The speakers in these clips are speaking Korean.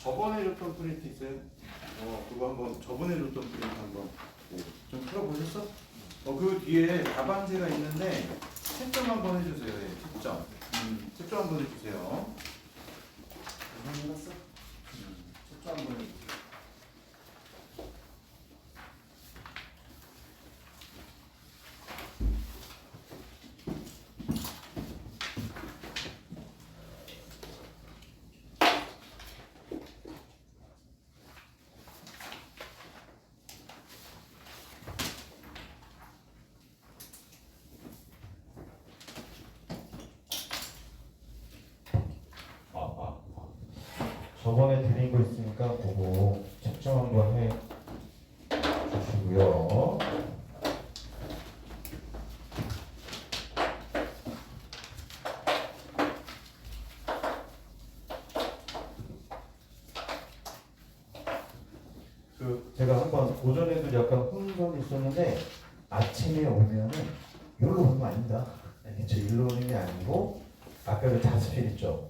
저번에 줬던 프린트 있어요? 그거 한번 저번에 줬던 프린트 한번 좀 풀어보셨어? 그 뒤에 답안지가 있는데 채점 한번 해주세요. 예, 채점. 채점 한번 해주세요. 해봤어? 채점 한번 해주세요. 저번에 드린 거 있으니까 그거 채점 한번 해 주시고요. 제가 한번 오전에도 약간 혼선이 있었는데 아침에 오면은 여기로 오는 거 아닙니다. 그쵸? 일로 오는 게 아니고 아까 그 자습실 있죠?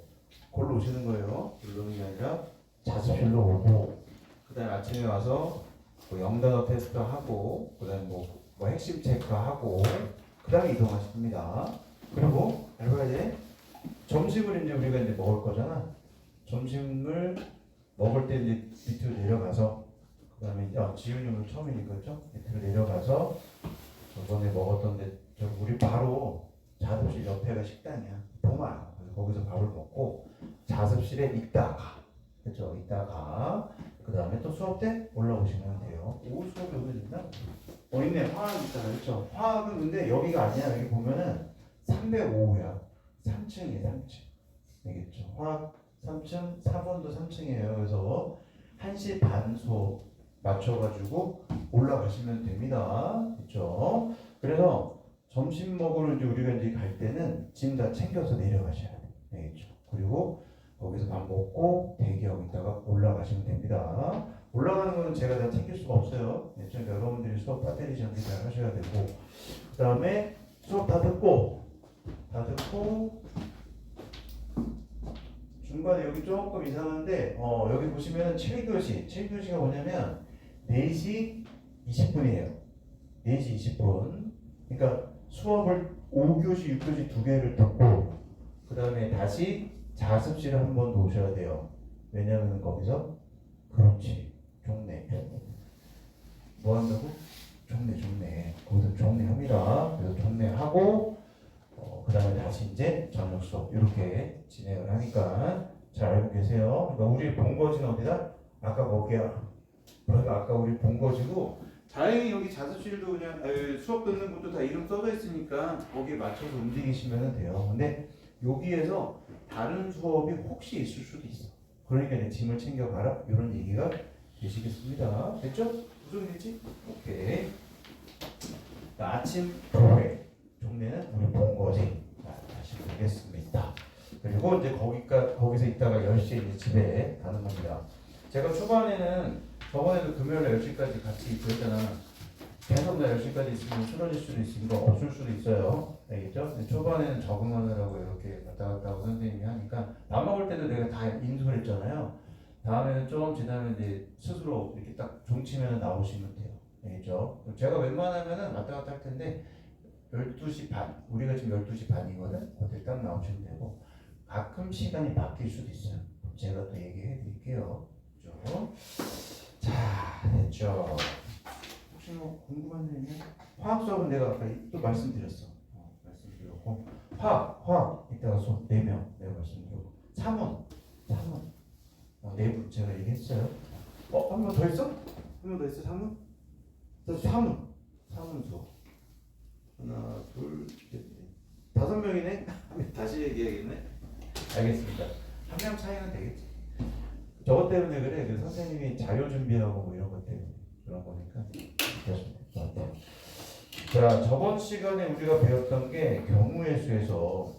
그걸로 오시는 거예요. 일로 오는 게 아니라 자습실로 오고 그 다음에 아침에 와서 뭐 영단어 테스트 하고 그 다음에 뭐 핵심 체크하고 그 다음에 이동하십니다. 그리고 알고 이제 점심을 이제 우리가 이제 먹을 거잖아. 점심을 먹을 때 이제 밑으로 내려가서 그 다음에 지훈이 오늘 처음이니까 그죠? 밑으로 내려가서 저번에 먹었던 데 우리 바로 자습실 옆에가 식당이야. 보마. 거기서 밥을 먹고 자습실에 있다가 그렇죠? 있다가 그 다음에 또 수업 때 올라오시면 돼요. 오 수업이 어디 있나? 있네. 화학 있잖아. 그렇죠? 화학은 근데 여기가 아니야. 여기 보면은 305호야. 3층이에요. 3층. 알겠죠? 화학 3층, 4번도 3층이에요. 그래서 1시 반 수업 맞춰가지고 올라가시면 됩니다. 그렇죠? 그래서 점심 먹으러 이제 우리가 이제 갈 때는 짐 다 챙겨서 내려가셔야 돼요. 알겠죠? 그리고 거기서 밥 먹고 대기하고 있다가 올라가시면 됩니다. 올라가는 거는 제가 다 챙길 수가 없어요. 그러니까 여러분들이 수업 배터리 정리 잘 하셔야 되고 그 다음에 수업 다 듣고 중간에 여기 조금 이상한데 여기 보시면 7교시가 뭐냐면 4시 20분이에요. 4시 20분. 그러니까 수업을 5교시, 6교시 2개를 듣고 그 다음에 다시 자습실에 한 번 더 오셔야 돼요. 왜냐하면 거기서 그렇지 종례 뭐 한다고? 종례 거기서 종례합니다. 그래서 종례하고 그 다음에 다시 이제 저녁 수업 이렇게 진행을 하니까 잘 알고 계세요. 그러니까 우리 본거지는 어디다? 아까 거기야. 그러니까 아까 우리 본거지고 다행히 여기 자습실도 그냥 수업 듣는 곳도 다 이름 써져 있으니까 거기에 맞춰서 움직이시면 돼요. 근데 여기에서 다른 수업이 혹시 있을 수도 있어. 그러니까 이제 짐을 챙겨가라 이런 얘기가 되시겠습니다. 됐죠? 무슨 얘기지? 오케이. 아침 교회 종례는 우리 본거지. 다시 보겠습니다. 그리고 이제 거기서 있다가 10시에 이제 집에 가는 겁니다. 제가 초반에는 저번에도 금요일 10시까지 같이 있었잖아. 계속 나 10시까지 있으면 쓰러질 수도 있으니까 없을 수도 있어요. 알겠죠? 근데 초반에는 적응하느라고 이렇게 왔다 갔다 하고 선생님이 하니까 밥 먹을 때도 내가 다 인수를 했잖아요. 다음에는 좀 지나면 이제 스스로 이렇게 딱 종치면 나오시면 돼요. 알겠죠? 제가 웬만하면은 왔다 갔다 할 텐데 12시 반, 우리가 지금 12시 반이거든? 그때 딱 나오시면 되고 가끔 시간이 바뀔 수도 있어요. 제가 또 얘기해 드릴게요. 그죠? 자, 됐죠? 혹시 뭐 궁금한 점 있나요? 화학 수업은 내가 아까 또 말씀드렸어. 말씀드렸고 화학 이따가 수업 4명 내가 말씀드렸고 사문 4분 제가 얘기했어요. 한 번 더 했어? 한 번 더 했어? 사문 수업 하나 둘셋 5명이네? 다시 얘기해야겠네. 알겠습니다. 한 명 차이는 되겠지. 저것 때문에 그래. 그 선생님이 자료 준비하고 뭐 이런 것 때문에 그런 거니까 그러시면 될 것 같아요. 자, 저번 시간에 우리가 배웠던 게 경우의 수에서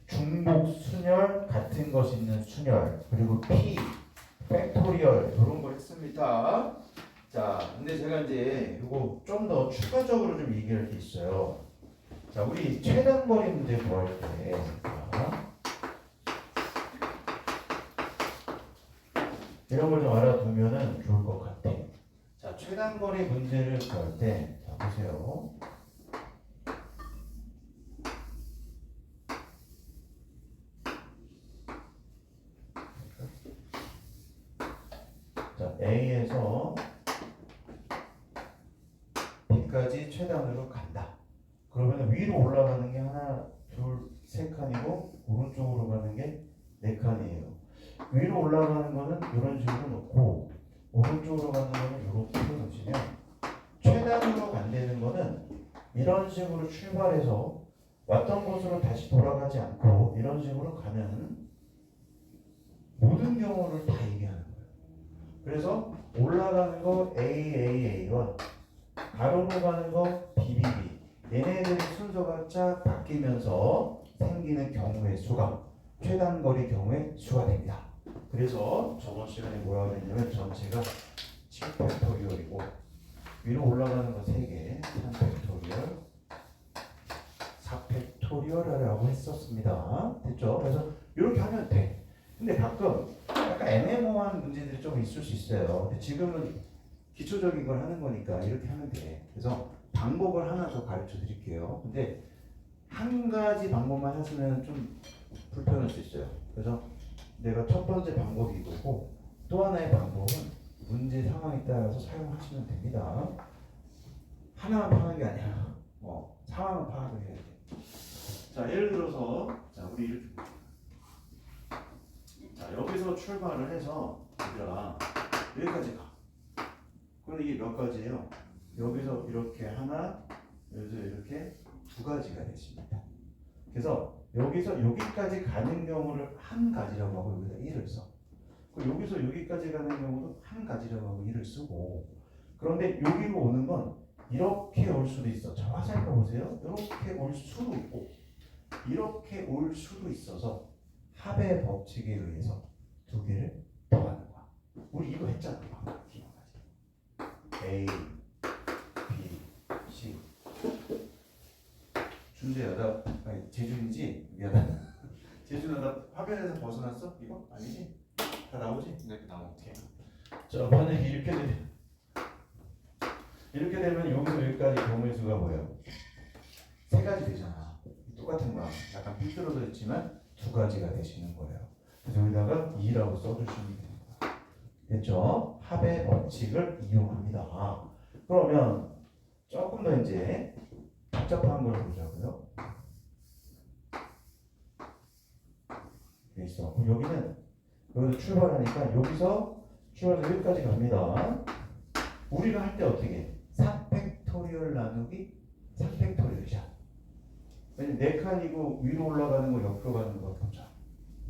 중복 순열 같은 것이 있는 순열 그리고 P 팩토리얼 이런 걸 했습니다. 자, 근데 제가 이제 이거 좀 더 추가적으로 좀 얘기할 게 있어요. 자, 우리 최단거리 문제 구할 때 이런 걸 좀 알아두면은 좋을 것 같아. 자, 최단거리 문제를 구할 때, 자, 보세요. 자, A에서 B까지 최단으로 간다. 그러면 위로 올라가는 게 하나, 둘, 세 칸이고 오른쪽으로 가는 게 네 칸이에요. 위로 올라가는 거는 이런 식으로 놓고 오른쪽으로 가는 거는 이렇게 놓으시면 최단으로 간다는 거는 이런 식으로 출발해서 왔던 곳으로 다시 돌아가지 않고 이런 식으로 가는 모든 경우를 다 얘기하는 거예요. 그래서 올라가는 거 AAA와 가로로 가는 거 BBB 얘네들이 순서가 쫙 바뀌면서 생기는 경우의 수가 최단거리 경우의 수가 됩니다. 그래서 저번 시간에 뭐라고 했냐면 전체가 7팩토리얼이고 위로 올라가는 거 3개 3팩토리얼 4팩토리얼이라고 했었습니다. 됐죠? 그래서 이렇게 하면 돼. 근데 가끔 약간 애매모호한 문제들이 좀 있을 수 있어요. 근데 지금은 기초적인 걸 하는 거니까 이렇게 하면 돼. 그래서 방법을 하나 더 가르쳐 드릴게요. 근데 한 가지 방법만 하시면 좀 불편할 수 있어요. 그래서 내가 첫 번째 방법이 이거고 또 하나의 방법은 문제 상황에 따라서 사용하시면 됩니다. 하나만 파는 게 아니야. 상황을 파악을 해야 돼. 자, 예를 들어서 자, 우리 이렇게 자, 여기서 출발을 해서 얘들아 여기까지 가. 그럼 이게 몇 가지예요? 여기서 이렇게 하나, 여기서 이렇게 두 가지가 되십니다. 그래서 여기서 여기까지 가는 경우를 한 가지라고 하고 여기다 1을 써. 그리고 여기서 여기까지 가는 경우도 한 가지라고 하고 1을 쓰고. 그런데 여기로 오는 건 이렇게 올 수도 있어. 자, 화살 보세요. 이렇게 올 수도 있고 이렇게 올 수도 있어서 합의 법칙에 의해서 두 개를 더하는 거야. 우리 이거 했잖아. A, B, C. 준재야, 나 아니 재준이지? 미안하다. 재준아, 나 화면에서 벗어났어? 이거 아니지? 다 나오지? 네, 나오게. 자, 만약에 이렇게 되면 여기서 여기까지 경우의 수가 뭐예요? 세 가지 되잖아. 똑같은 거야. 약간 삐뚤어져 있지만 두 가지가 되시는 거예요. 그래서 여기다가 2라고 써주시면 됩니다. 됐죠? 합의 법칙을 이용합니다. 그러면 조금 더 이제 복잡한 걸 보자고요. 있어. 그럼 여기서 출발하니까 여기서 출발해서 여기까지 갑니다. 우리가 할 때 어떻게 해? 3팩토리얼 나누기 3팩토리얼이죠. 왜냐면 4칸이고 위로 올라가는 거 옆으로 가는 거 보자.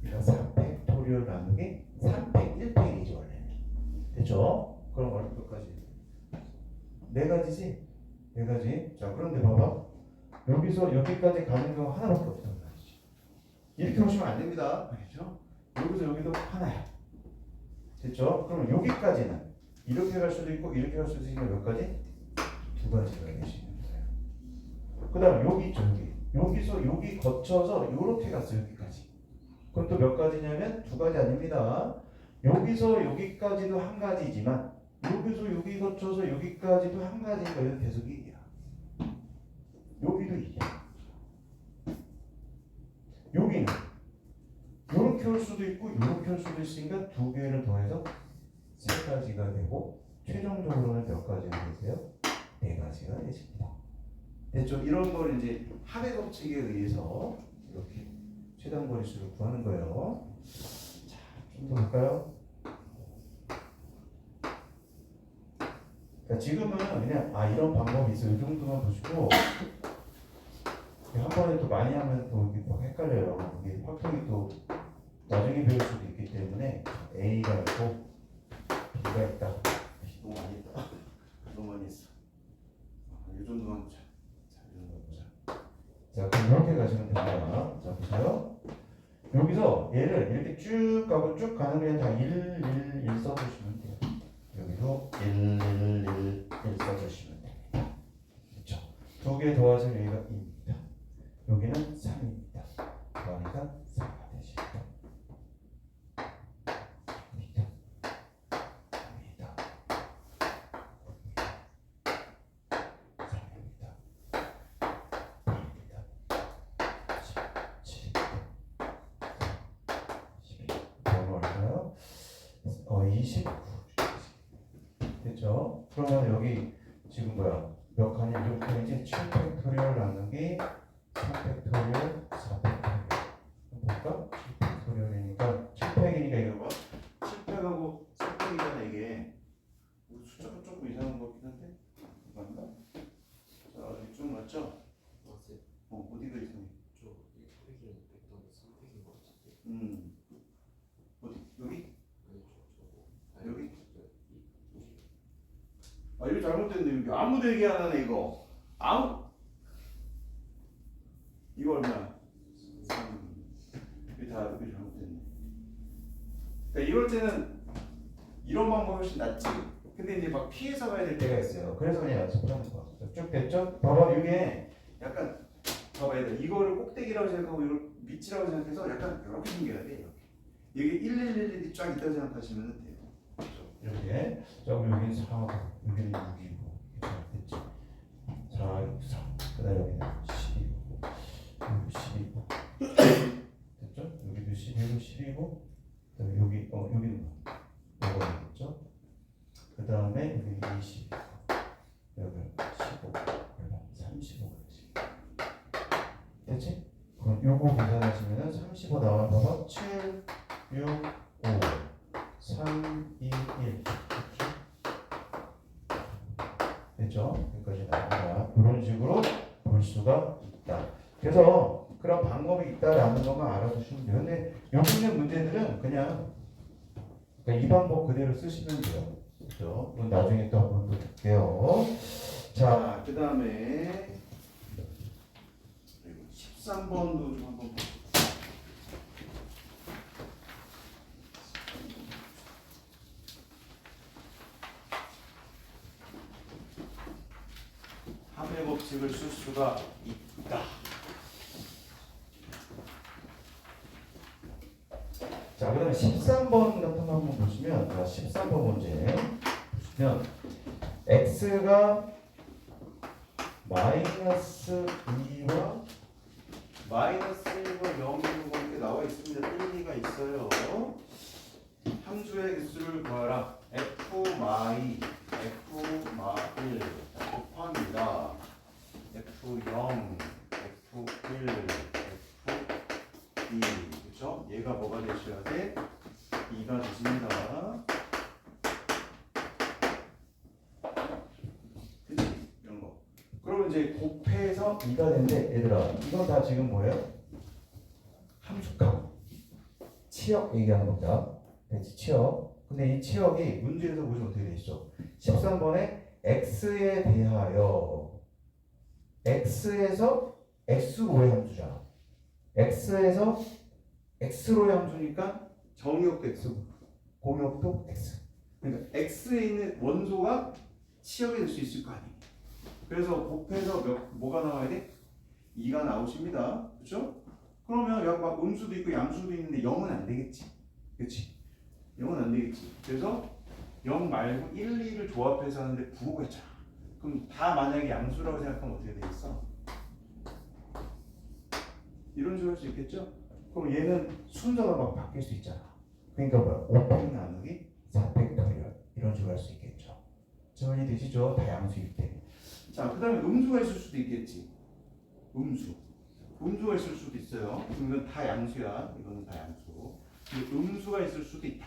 그러니까 3팩토리얼 나누기 3팩 1팩이죠 원래는. 됐죠? 그럼 얼마까지? 4가지지? 4가지. 자, 그런데 봐봐. 여기서 여기까지 가는 경우 하나밖에 없다는 말이지. 이렇게 오시면 안 됩니다. 알겠죠? 여기서 여기도 하나야. 됐죠? 그럼 여기까지는 이렇게 갈 수도 있고 이렇게 갈 수도 있으니까 몇 가지? 2가지가 되시는 거예요. 그 다음 여기 있죠. 여기서 여기 거쳐서 이렇게 갔어요. 여기까지. 그럼 또 몇 가지냐면 2가지 아닙니다. 여기서 여기까지도 한 가지지만 여기서 여기 거쳐서 여기까지도 한 가지니까 이건 계속 1이야. 여기도 2야. 여기는 이렇게 올 수도 있고 이렇게 올 수도 있으니까 2개를 더해서 3가지가 되고 최종적으로는 몇 가지가 되세요? 4가지가 되십니다. 됐죠? 이런 걸 이제 합의 법칙에 의해서 이렇게 최단 거리수를 구하는 거예요. 자, 좀 더 볼까요? 그러니까 지금은 그냥 이런 방법이 있어요. 이 정도만 보시고 한 번에 또 많이 하면 또 이게 막 헷갈려요. 이게 확통이 또 나중에 배울 수도 있기 때문에 A가 있고 B가 있다. 너무 많이 했다. 너무 많이 했어. 이 정도만 보자. 자, 이 정도 보자. 자, 그럼 이렇게 가시면 됩니다. 자, 보세요. 여기서 얘를 이렇게 쭉 가고 쭉 가는 게 다 1, 1, 1 써주시면 돼요. 여기도 1, 1, 1 써주시면 됩니다. 그렇죠? 2개 더하시면 여기가 2입니다. 여기는 3입니다. 그러니까 4가 되십니다. 29 됐죠? 그러면 여기 지금 뭐야? 몇 칸이야? 6칸이지? 7팩토리얼 나누기 3팩토리얼 4팩토리얼 볼까? 7팩토리얼이니까 7팩이니까 이거 봐 7팩하고 4팩이잖아 이게 숫자가 조금 이상한 것 같긴 한데 맞나? 자 여기 쭉 맞죠? 맞아요. 어디가 이상해? 저 1팩인 팩터는 3팩인 것 같은데. 어디? 여기? 아니 저거. 여기? 이 아 이거 잘못됐네 여기 아무도 얘기 안 하네 이거 이거 얼마야? 이게 다 여기 잘못됐네 그러니까 이럴 때는 이런 방법이 훨씬 낫지 근데 이제 막 피해서 가야 될 때가 있어요 그래서 그냥 연습을 하는 거야 쭉 됐죠? 봐봐 이게 약간 봐봐 얘들아 이거를 꼭대기라고 생각하고 이걸 밑이라고 생각해서 약간 이렇게 생겨야 돼 이렇게 여기 1111이 쫙 있다고 생각하시면 돼요 이렇게 자 그럼 여기는 4고 여기는 6이고 됐지 4, 6, 3 그다음 여기는 12고 여기 12고 됐죠? 여기도 11고 12고 그다음에 여기 여기는 뭐 이거겠죠? 그 다음에 여기 20 여기 15 35 그렇지 됐지? 그럼 요거 계산하시면은 35 나와 봐봐 7, 6, 5 3, 2, 1 됐죠? 여기까지 나옵니다. 이런 식으로 볼 수가 있다. 그래서 그런 방법이 있다라는 것만 알아두시면 돼요. 근데 여기 있는 문제들은 그냥 그러니까 이 방법 그대로 쓰시면 돼요. 그렇죠? 그건 나중에 또 한번 또 볼게요. 자, 그 다음에 13번도 좀 한번 볼게요. 함의 법칙을 쓸 수가 있다. 자, 그다음에 13번 같은 거 한번 보시면, 13번 문제 보시면 x가 마이너스 2와 마이너스 1과 0이 이렇게 나와 있습니다. 1, 2가 있어요. 함수의 개수를 구하라. f 마이, f 마1 곱합니다. f0, f1, f2 그렇죠? 얘가 뭐가 되셔야 돼? 2가 되십니다. 그치? 이런 거. 그러면 이제 곱해서 2가 되는데 얘들아 이건 다 지금 뭐예요? 함수값 치역 얘기하는 겁니다. 됐지? 치역. 근데 이 치역이 문제에서 보시면 어떻게 돼 있어? 13번에 x에 대하여 x에서 x로의 함수잖아. x에서 x로의 함수니까 정의역도 x고 공역도 x. 그러니까 x에 있는 원소가 치역이 될 수 있을 거 아니에요. 그래서 곱해서 뭐가 나와야 돼? 2가 나오십니다. 그렇죠? 그러면 여기 막 음수도 있고 양수도 있는데 0은 안 되겠지. 그렇지? 0은 안 되겠지. 그래서 0 말고 1, 2를 조합해서 하는데 부호가 있잖아. 그럼 다 만약에 양수라고 생각하면 어떻게 되겠어? 이런 식으로 할 수 있겠죠? 그럼 얘는 순서가 막 바뀔 수 있잖아. 그러니까 뭐야? 5팩 나누기 4팩토리얼 이런 식으로 할 수 있겠죠. 정리 되시죠? 다 양수일 때. 자, 그 다음에 음수가 있을 수도 있겠지. 음수가 있을 수도 있어요. 이건 다 양수야. 이거는 다 양수. 근데 음수가 있을 수도 있다.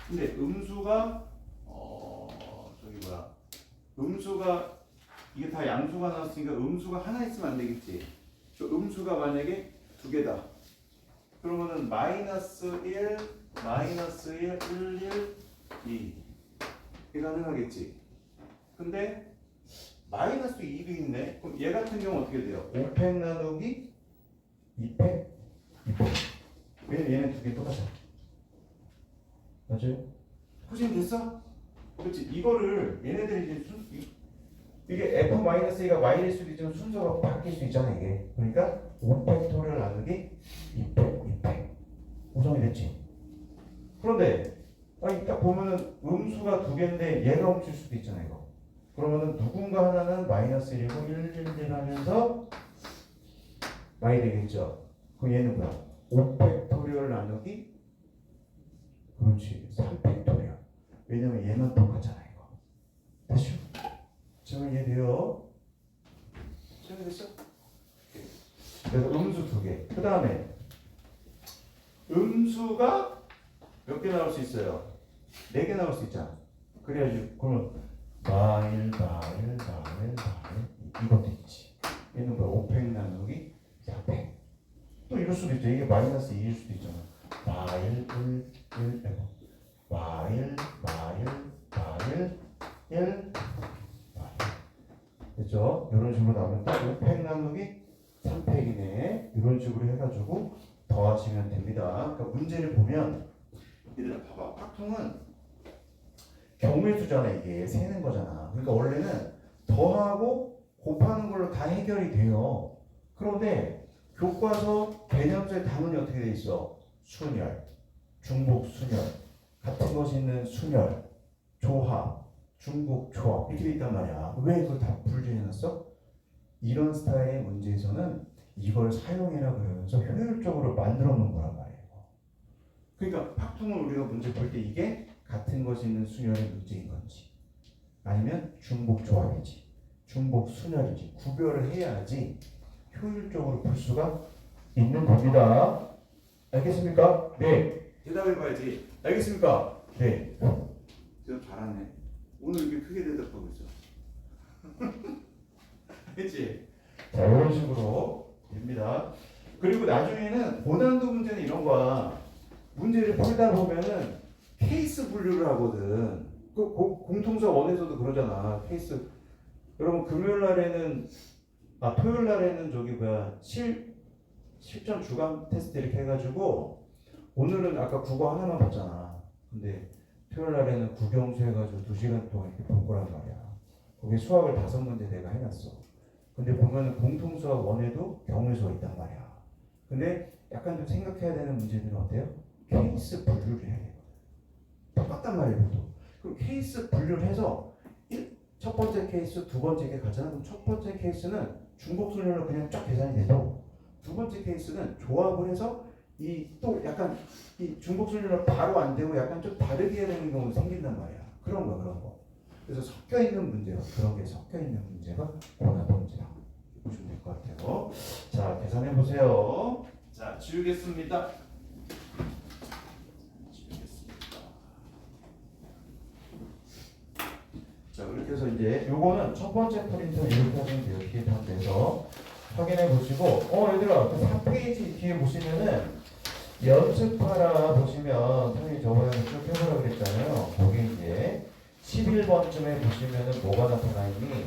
근데 음수가 음수가 이게 다 양수가 나왔으니까 음수가 하나 있으면 안 되겠지. 저 음수가 만약에 두 개다. 그러면은 마이너스 1, 2 이게 가능하겠지. 근데 마이너스 2도 있네. 그럼 얘 같은 경우 어떻게 돼요? 5팩 나누기 2팩 2팩. 왜냐면 얘는 두 개 똑같아. 맞아요? 포진 됐어? 그렇지. 이거를 얘네들이 이제 이게 f-2가 y일 수도 있지만 순서가 바뀔 수 있잖아 이게. 그러니까 5팩토리얼 나누기 2팩 구성이 됐지. 그런데 딱 보면은 음수가 두 개인데 얘가 훔칠 수도 있잖아 이거. 그러면은 누군가 하나는 마이너스 1이고 1 하면서 y 되겠죠. 그럼 얘는 뭐야? 5팩토리얼 나누기 그렇지 3팩토리얼. 왜냐면 얘만 똑같잖아 이거. 됐죠? 지금 이해돼요? 지금 됐어? 그래서 음수 2개. 그 다음에 음수가 몇 개 나올 수 있어요? 4개 나올 수 있잖아. 그래야지. 그러면 마일 이것도 있지. 얘는 뭐야? 5팩 나누기 4팩. 또 이럴 수도 있죠. 이게 마이너스 2일 수도 있잖아. 마일 1 빼고 마일 1 됐죠? 이런 식으로 나오면 딱 5팩 나누기 3팩이네. 이런 식으로 해가지고 더하시면 됩니다. 그러니까 문제를 보면 얘들아 봐봐. 팍통은 경우의 수잖아. 이게 세는 거잖아. 그러니까 원래는 더하고 곱하는 걸로 다 해결이 돼요. 그런데 교과서 개념서의 단원이 어떻게 돼 있어? 순열, 중복 순열, 같은 것이 있는 순열, 조합, 중복 조합 이렇게 돼 있단 말이야. 왜 그걸 다 분류해놨어? 이런 스타일의 문제에서는 이걸 사용해라 그러면서 효율적으로 만들어 놓은 거란 말이에요. 그러니까 팍통을 우리가 문제 볼 때 이게 같은 것이 있는 순열의 문제인 건지 아니면 중복 조합이지 중복 순열이지 구별을 해야지 효율적으로 볼 수가 있는 겁니다. 알겠습니까? 네. 대답해봐야지. 알겠습니까? 네. 대답 잘하네. 오늘 이렇게 크게 대답하고 있어. 그치? 자, 이런 식으로 됩니다. 그리고 나중에는 고난도 문제는 이런 거야. 문제를 풀다 보면은 케이스 분류를 하거든. 그 공통서 원에서도 그러잖아. 케이스. 여러분 금요일 날에는 토요일 날에는 저기 뭐야 실전 주간 테스트 이렇게 해가지고 오늘은 아까 국어 하나만 봤잖아. 근데 토요일 날에는 국영수 해가지고 2시간 동안 이렇게 볼 거란 말이야. 거기 수학을 5문제 내가 해놨어. 근데 보면은 공통수학 원에도 경우수가 있단 말이야. 근데 약간 좀 생각해야 되는 문제들은 어때요? 케이스 분류를 해야 되거든. 똑같단 말이에요. 또. 그럼 케이스 분류를 해서 첫 번째 케이스, 두 번째 게 가잖아. 그럼 첫 번째 케이스는 중복순열로 그냥 쫙 계산이 되고 두 번째 케이스는 조합을 해서 또 약간 이 중복순열로 바로 안 되고 약간 좀 다르게 해야 되는 경우도 생긴단 말이야. 그런 거. 그래서 섞여 있는 문제가 그런 게 섞여 있는 문제가 고난도 문제다. 보시면 될 것 같아요. 자, 계산해 보세요. 자, 지우겠습니다. 자, 그렇게 해서 이제 요거는 첫 번째 프린터 이렇게 하면 돼요. 뒤에 다 돼서 확인해 보시고 얘들아 그 3페이지 뒤에 보시면은 연습하라 보시면 선생님이 저번에 쭉 해보라 그랬잖아요. 거기 이제 11번쯤에 보시면은 뭐가 나타나 있니?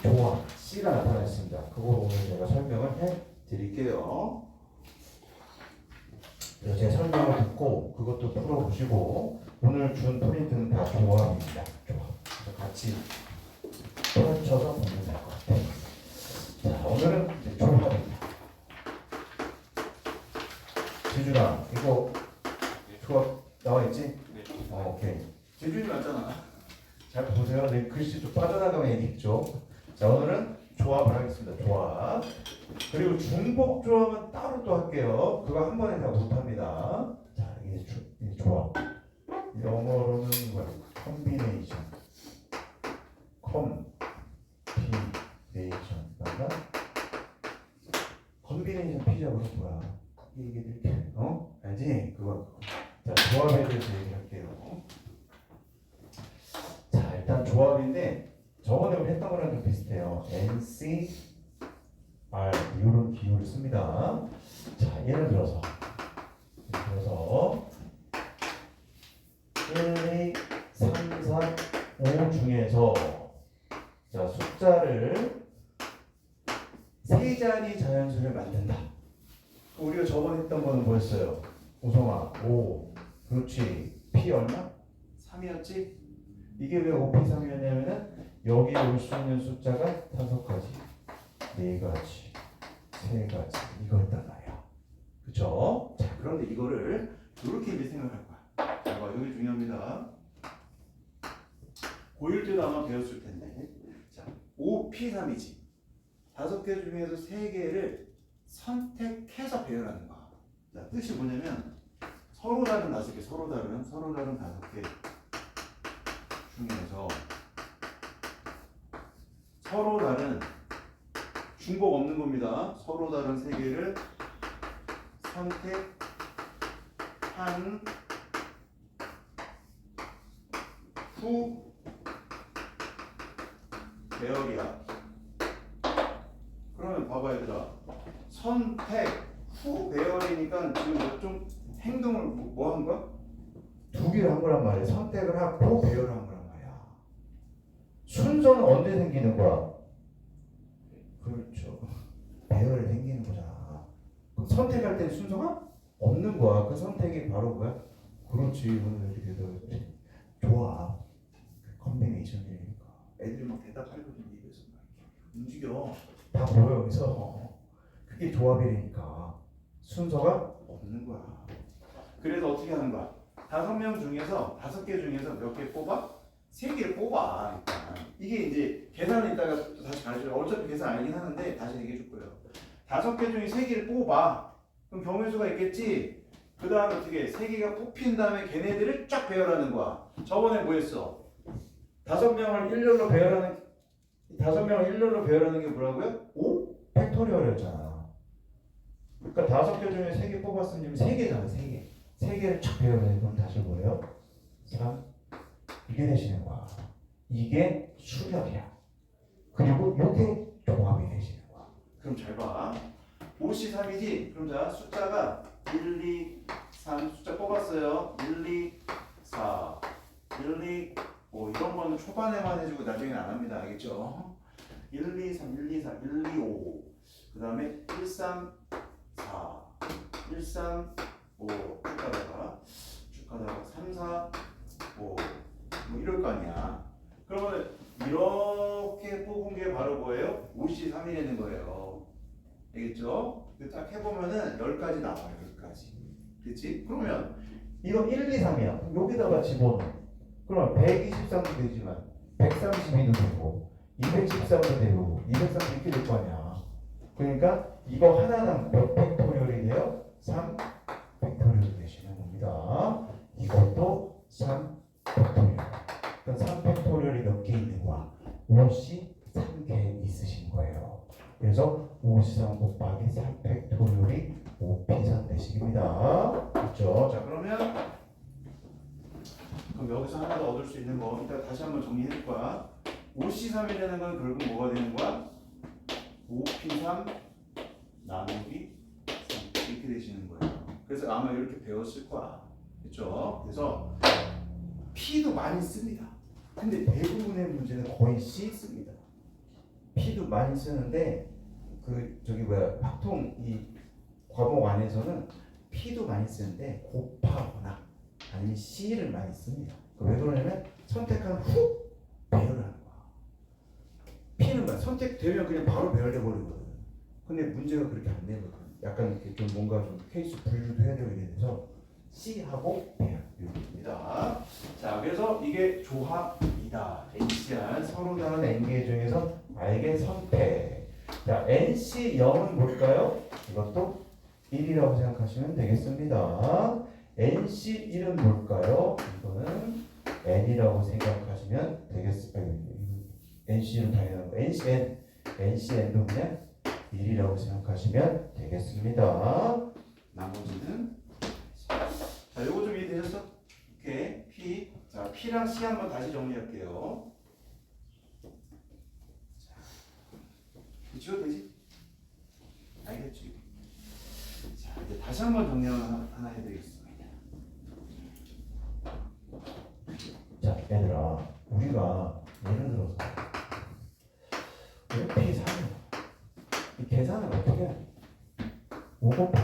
조합 C가 나타나 있습니다. 그거 오늘 제가 설명을 해 드릴게요. 그래서 제 설명을 듣고 그것도 풀어보시고 오늘 준 프린트는 다 조합입니다. 조합. 같이 펼쳐서 보면 될 것 같아요. 자, 오늘은 이제 조합입니다. 재준아, 이거 조합 나와 있지? 네. 오케이. 재준이 맞잖아. 잘 보세요. 내 글씨 좀 빠져나가면 얘기했죠. 자, 오늘은 조합을 하겠습니다. 조합. 그리고 중복 조합은 따로 또 할게요. 그거 한 번에 다 못합니다. 자, 이게 조합. 영어로는 뭐야? 콤비네이션. 콤비네이션 피자가 뭐야? 이게 이렇게 알지? 그거. 자, 조합에 대해서 얘기할게요. 자, 일단 조합인데 저번에 우리 했던 거랑 좀 비슷해요. NC R 이런 기호를 씁니다. 자, 예를 들어서 1, 2, 3, 4, 5 중에서 자, 숫자를 세 자리 자연수를 만든다. 우리가 저번에 했던 거는 뭐였어요? 우성아, 5. 그렇지. P 얼마? 3이었지? 이게 왜 5P 3이었냐면은 여기에 올 수 있는 숫자가 5가지, 4가지, 3가지 이거였단 말이야. 그쵸? 자, 그런데 이거를 이렇게 이제 생각할 거야. 자, 여기 중요합니다. 고1 때도 아마 배웠을 텐데. 자, 5P3이지. 5개 중에서 3개를 선택해서 배열하는 거야. 자, 뜻이 뭐냐면 서로 다른 5개, 서로 다른 5개. 중에서 서로 다른 중복 없는 겁니다. 서로 다른 세 개를 선택한 후 배열이야. 그러면 봐봐 얘들아. 선택 후 배열이니까 지금 좀 행동을 뭐 한 거야? 두 개를 한 거란 말이야. 선택을 하고 배열을 한 거란 말이야. 순서는 언제 생기는 거야? 그렇죠. 배열이 생기는 거잖아. 그럼 선택할 때 순서가 없는 거야. 그 선택이 바로 뭐야? 그렇지. 오늘 이렇게 돼서 좋아. 컨비네이션이니까. 애들이 막 대답하거든 입에서 막 이렇게 움직여. 다 보여 여기서. 그게 조합이니까 순서가 없는 거야. 그래서 어떻게 하는 거야? 5명 중에서 5개 중에서 몇 개 뽑아? 3개를 뽑아. 일단 이게 이제 계산을 이따가 다시 가르쳐줘. 어차피 계산 알긴 하는데 다시 얘기해 줄 거예요. 5개 중에 3개를 뽑아. 그럼 경우의 수가 있겠지. 그 다음에 어떻게 3개가 뽑힌 다음에 걔네들을 쫙 배열하는 거야. 저번에 뭐 했어? 5명을 일렬로 배열하는 5명을 일렬로 배열하는 게 뭐라고요? 5 팩토리얼이었잖아. 그러니까 5개 중에 3개 뽑았으면 3개잖아. 3개. 3개를 쫙 배열해. 그럼 다시 뭐예요? 3 이게 되시는 거야. 이게 수열이야. 그리고 이게 조합이 되시는 거야. 그럼 잘 봐. 5시 3이지? 그럼 자 숫자가 1, 2, 3 숫자 뽑았어요. 1, 2, 4 1, 2, 5 이런 거는 초반에만 해주고 나중에는 안 합니다. 알겠죠? 1, 2, 3, 1, 2, 3, 1, 2, 5 그 다음에 1, 3, 4 1, 3, 5 쭉 가다가 3, 4, 5 뭐 이럴 거 아니야. 그러면 이렇게 뽑은 게 바로 뭐예요? 5시 3이 되는 거예요. 알겠죠? 딱 해보면은 10가지 나와요. 10가지. 그치? 그러면 이건 1, 2, 3이야. 여기다가 집어넣어. 그럼 123도 되지만 132도 되고 213도 되고 230 이렇게 될 거 아니야. 그러니까 이거 하나당 몇 팩토리얼이 돼요? 3 팩토리얼이 되시는 겁니다. 이것도 3 팩토리얼. 그럼 3 팩토리얼이 몇 개 있는 거야? 5시 3개 있으신 거예요. 그래서 53 곱하기 3 팩토리얼이 5p3 되식입니다. 그렇죠? 자 그러면 여기서 하나 더 얻을 수 있는 거 이따 다시 한번 정리해 줄 거야. 5C3이 되는 건 결국 뭐가 되는 거야? 5P3 나누기 3 이렇게 되시는 거예요. 그래서 아마 이렇게 배웠을 거야. 그렇죠? 그래서 P도 많이 씁니다. 근데 대부분의 문제는 거의 C 씁니다. P도 많이 쓰는데 그 저기 뭐야 확통 이 과목 안에서는 P도 많이 쓰는데 곱하거나 아니면 C를 많이 씁니다. 왜 그러냐면 선택한 후 배열을 하는 거야. P는 뭐야? 선택되면 그냥 바로 배열돼 버리거든. 근데 문제가 그렇게 안 되거든. 약간 이렇게 좀 뭔가 좀 케이스 분류도 해야 되고 이래 돼서 C하고 배열 이렇게입니다. 자 그래서 이게 조합이다. NCR 서로 다른 N개 중에서 알게 선택. 자 NC 0은 뭘까요? 이것도 1이라고 생각하시면 되겠습니다. NC 1은 뭘까요? 이거는 N이라고 생각하시면 되겠습니다. NC 1은 당연한 거. NCN도 그냥 1이라고 생각하시면 되겠습니다. 나머지는 자 요거 좀 이해되셨어? 오케이 P 자 P랑 C 한번 다시 정리할게요. 자 지워도 되지? 알겠지? 자 이제 다시 한번 정리 하나 해드리겠습니다. 자 얘들아 우리가 예를 들어서 P3 이 계산을 어떻게 해? 5 곱하기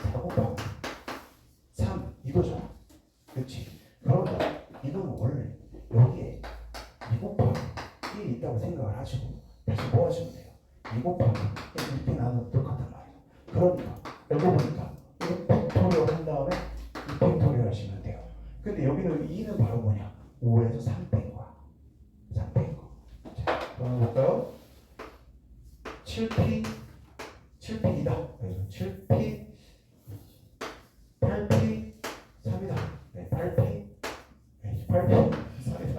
4 곱하기 3 이거잖아. 그렇지? 그러면 이거는 원래 여기에 2 곱하기 1이 있다고 생각을 하시고 다시 뭐 하시면 돼요? 2 곱하기 1 이렇게 나누면 똑같단 말이에요. 그러니까 여기 보니까 이거 팩토리얼 한 다음에 이 팩토리얼 하시면 돼요. 근데 여기는 2는 바로 뭐냐? 5에서 3 뺀 거야. 3 뺀 거. 자, 그럼 볼까요? 7P 7P이다. 그래서 7P 8P 3이다. 네, 8P 8P 3이다.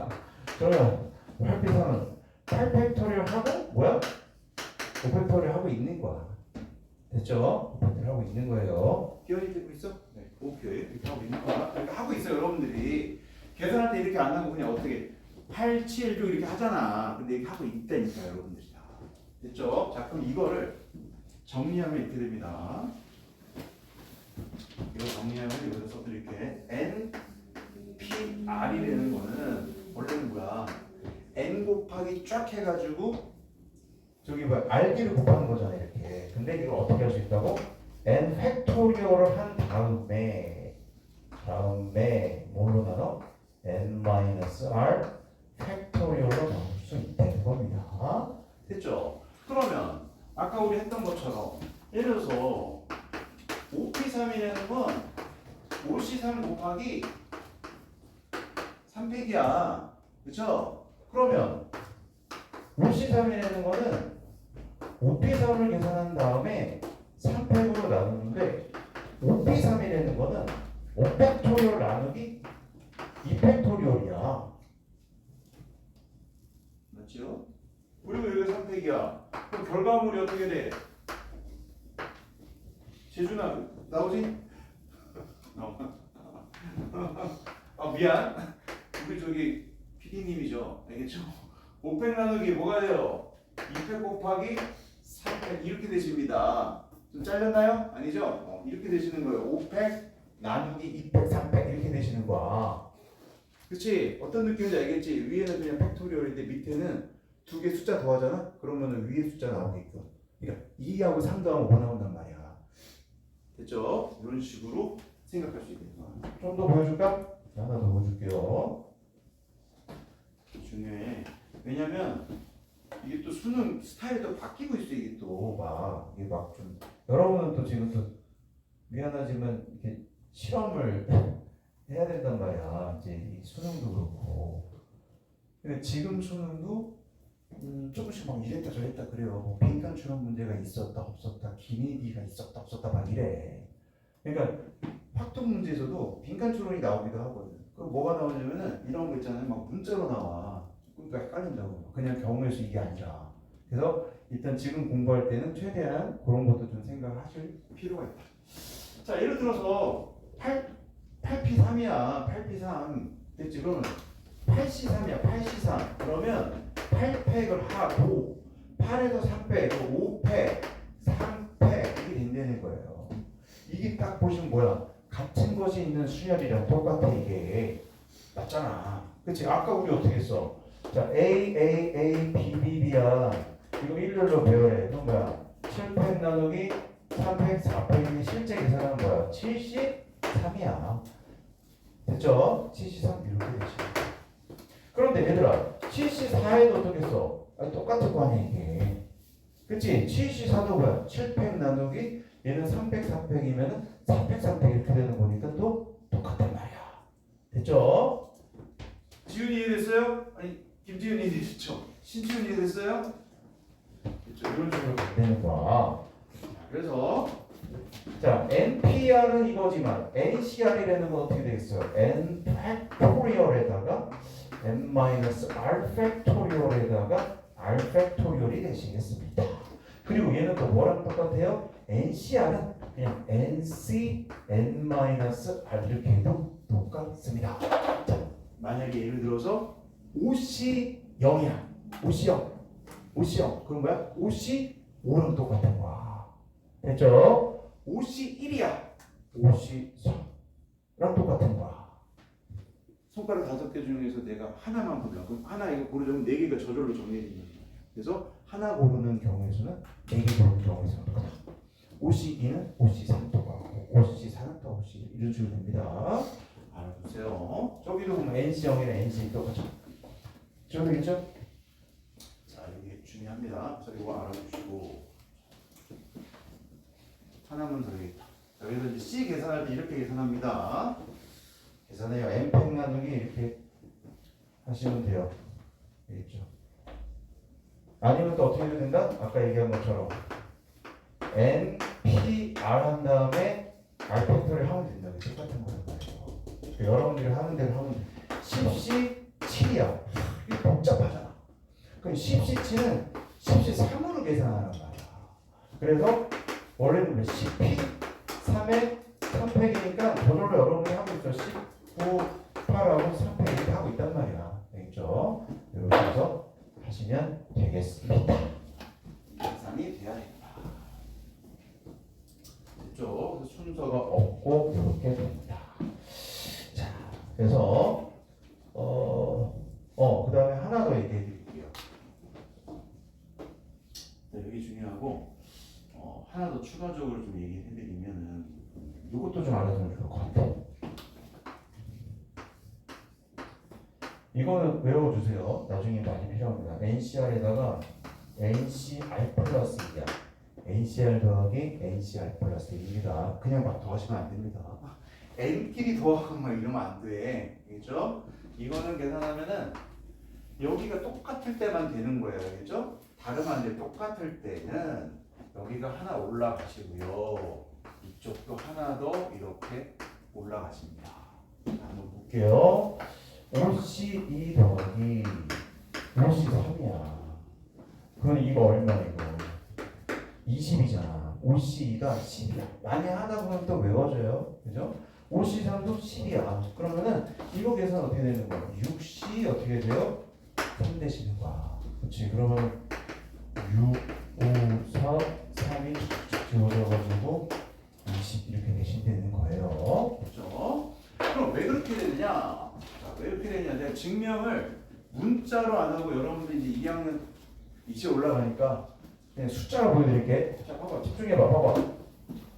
그러면 8p3은 8팩토리얼 하고 뭐야? 5팩토리얼 하고 있는 거야. 됐죠? 5팩토리얼 하고 있는 거예요. 기억이 되고 있어? 네. 오케이. 이렇게 하고 있는 거야. 이렇게 하고 있어요, 여러분들이. 계산할 때 이렇게 안 하고 그냥 어떻게 8, 7, 6 이렇게 하잖아. 근데 이렇게 하고 있다니까, 여러분들이 다. 됐죠? 자, 그럼 이거를 정리하면 이렇게 됩니다. 이거 정리하면 여기서 써드릴게. NPR이라는 거는 원래는 뭐야? N 곱하기 쫙 해가지고 저기 뭐야? 알기를 곱하는 거잖아 이렇게. 근데 이걸 어떻게 할 수 있다고? n 팩토리얼을 한 다음에 뭘로 나눠? n-r 팩토리얼로 나눌 수 있다는 겁니다. 됐죠? 그러면 아까 우리 했던 것처럼 예를 들어서 5p3이라는 건 5c3 곱하기 3팩이야. 그쵸? 그러면 5c3이라는 거는 5p3을 계산한 다음에 3팩으로 나누는데 5p3이라는 거는 5팩토리얼 나누기 2팩토리얼이야. 맞죠? 그리고 여기가 3팩이야. 그럼 결과물이 어떻게 돼? 재준아 나오지? 아 미안. 우리 저기 PD님이죠. 알겠죠? 5팩 나누기 뭐가 돼요? 2팩 곱하기 3팩 이렇게 되십니다. 좀 잘렸나요? 아니죠? 이렇게 되시는 거예요. 5팩 나누기 2팩, 3팩 이렇게 되시는 거야. 그치? 어떤 느낌인지 알겠지? 위에는 그냥 팩토리얼인데 밑에는 두 개 숫자 더하잖아? 그러면 위에 숫자 나오게끔. 그러니까 2하고 3 더하면 5 나온단 말이야. 됐죠? 이런 식으로 생각할 수 있는 거야. 좀 더 보여줄까? 하나 더 보여줄게요. 중요해. 왜냐면 이게 또 수능 스타일도 바뀌고 있어. 이게 또 이게 막 좀 여러분은 또 지금 또 미안하지만 이렇게 실험을 해야 된단 말이야. 이제 이 수능도 그렇고. 근데 지금 수능도 조금씩 막 이랬다 저랬다 그래요. 뭐 빈칸처럼 문제가 있었다 없었다, 기니디가 있었다 없었다 막 이래. 그러니까 확통 문제에서도 빈칸 추론이 나오기도 하거든. 그럼 뭐가 나오냐면은 이런 거 있잖아요. 막 문자로 나와. 그러니까 헷갈린다고. 그냥 경우의 수 이게 아니라. 그래서 일단 지금 공부할 때는 최대한 그런 것도 좀 생각하실 필요가 있다. 자, 예를 들어서 8p3이야. 8p3. 됐지? 그러면 8c3이야. 8c3. 그러면 8팩을 하고 8에서 3팩, 5팩, 3팩 이게 된다는 거예요. 이게 딱 보시면 뭐야? 같은 것이 있는 수열이랑 똑같아 이게. 맞잖아. 그치? 아까 우리 어떻게 했어? 자, A, B, B야. 이거 일렬로 배워야 해. 그럼 뭐야? 7팩 나누기 3팩, 4팩이 실제 계산하는 거야. 73이야. 됐죠? 73 이렇게 되지. 그런데 얘들아, 74에도 어떻게 써? 아니, 똑같을 거 아니야 이게. 그치? 74도 뭐야? 7팩 나누기 얘는 3팩, 4팩이면은 4팩, 3팩 이렇게 되는 거니까 또 똑같단 말이야. 됐죠? 지훈이 이해됐어요? 아니 김지훈이 이해됐죠? 신지훈이 이해됐어요? 됐죠? 이런 식으로 되는 거야. 그래서 자, NPR은 이거지만 NCR이라는 건 어떻게 되겠어요? N 팩토리얼에다가 N-R 팩토리얼에다가 R 팩토리얼이 되시겠습니다. 그리고 얘는 또 뭐랑 똑같아요? NCR은 그냥 NC N-R 이렇게 해도 똑같습니다. 자, 만약에 예를 들어서 OC 0이야. OC 0. OC 0. 그럼 뭐야? OC 5랑 똑같은 거야. 됐죠? OC 1이야. OC 3랑 똑같은 거야. 손가락 5개 중에서 내가 하나만 골라. 그럼 하나 이거 고르자면 4개가 저절로 정리되는 거야. 그래서 하나 고르는 경우에서는 4개 고르는 경우에서는 똑같아. OC 2는 OC 3 똑같고 OC 4는 또 OC 이런 식으로 됩니다. 알아보세요. 저기도 보면 NC 0이랑 NC 똑같죠. 저기겠죠? 자, 이게 중요합니다. 자, 이거 알아두시고 하나만 더 되겠다. 자, 그래서 이제 C 계산할 때 이렇게 계산합니다. 계산해요. N팩 나누기 이렇게 하시면 돼요. 알겠죠? 아니면 또 어떻게 해도 된다? 아까 얘기한 것처럼 N, P, R 한 다음에 R 팩토리를 하면 된다. 똑같은 거란 말이에요. 여러분들이 하는 대로 하면 돼. 10C 7이야. 이게 10ct는 10c3으로 계산하는 말이야. 그래서 원래는 10p 3에 3팩이니까 저절로 여러분이 하고 있어. 19, 8하고 3팩 이렇게 하고 있단 말이야. 알겠죠? 이렇게 해서 하시면 되겠습니다. 계산이 돼야 된다. 됐죠? 그래서 순서가 없고 이렇게 됩니다. 자, 그래서 그 다음에 하나 더 얘기해 드릴게요. 네, 여기 중요하고 하나 더 추가적으로 좀 얘기해 드리면은 이것도 좀 알아두면 좋을 것 같아요. 이거는 외워주세요. 나중에 많이 필요합니다. NCR에다가 NCR 플러스 2야. NCR 더하기 NCR 플러스 2입니다. 그냥 막 더하시면 안 됩니다. N끼리 더하고 막 이러면 안 돼. 알겠죠? 이거는 계산하면은 여기가 똑같을 때만 되는 거예요. 알겠죠? 다르면 안 돼. 똑같을 때는 여기가 하나 올라가시고요. 이쪽도 하나 더 이렇게 올라가십니다. 한번 볼게요. 5C2 더하기 5C3이야. 그럼 이거 얼마 이거? 20이잖아. 5C2가 10이야. 많이 하다 보면 또 외워져요. 그죠? 5C3도 10이야. 그러면은 이거 계산 어떻게 되는 거야? 6C 어떻게 돼요? 3 되시는 거야. 그렇지. 그러면 6, 5, 4, 3이 쭉쭉 지워져가지고 20 이렇게 되신다는 거예요. 그렇죠? 그럼 왜 그렇게 되느냐? 자, 왜 이렇게 되냐? 내가 증명을 문자로 안 하고 여러분들이 이제 2학년 이제 올라가니까 그냥 숫자로 보여드릴게. 자, 봐봐. 집중해봐. 봐봐.